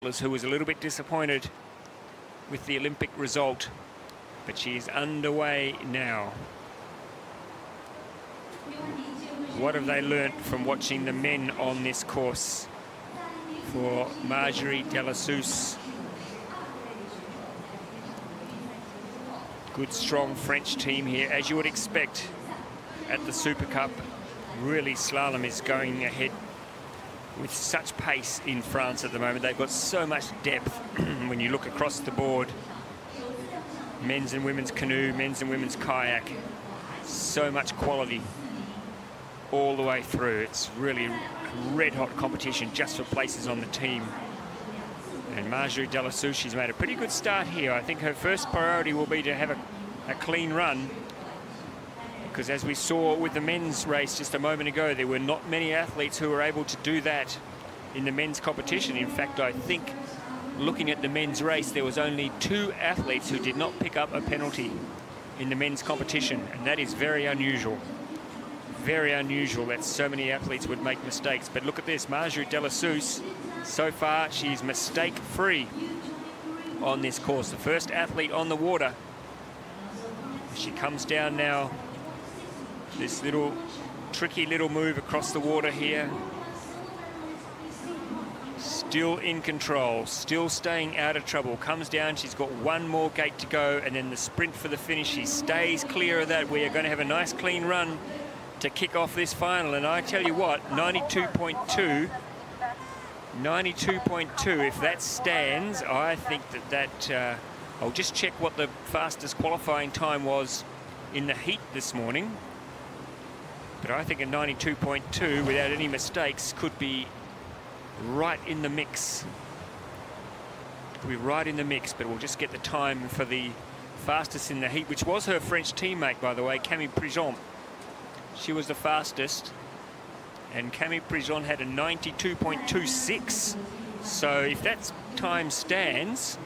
who was a little bit disappointed with the Olympic result, but she's underway now. What have they learnt from watching the men on this course? For Marjorie, Delassus, good strong French team here, as you would expect at the Super Cup. Really, slalom is going ahead with such pace in France at the moment. They've got so much depth when you look across the board. Men's and women's canoe, men's and women's kayak. So much quality all the way through. It's really red-hot competition just for places on the team. And Marjorie Delassus, she's made a pretty good start here. I think her first priority will be to have a clean run, because as we saw with the men's race just a moment ago, there were not many athletes who were able to do that in the men's competition. In fact, I think looking at the men's race, there was only 2 athletes who did not pick up a penalty in the men's competition, and that is very unusual. Very unusual that so many athletes would make mistakes. But look at this, Marjorie Delassus, so far she's mistake-free on this course. The first athlete on the water. She comes down now. This little tricky little move across the water here. Still in control, still staying out of trouble. Comes down, she's got one more gate to go, and then the sprint for the finish. She stays clear of that. We are going to have a nice clean run to kick off this final. And I tell you what, 92.2, if that stands, I think that I'll just check what the fastest qualifying time was in the heat this morning. But I think a 92.2 without any mistakes could be right in the mix. Could be right in the mix, but we'll just get the time for the fastest in the heat, which was her French teammate, by the way, Camille Prigent. She was the fastest, and Camille Prigent had a 92.26. So if that time stands,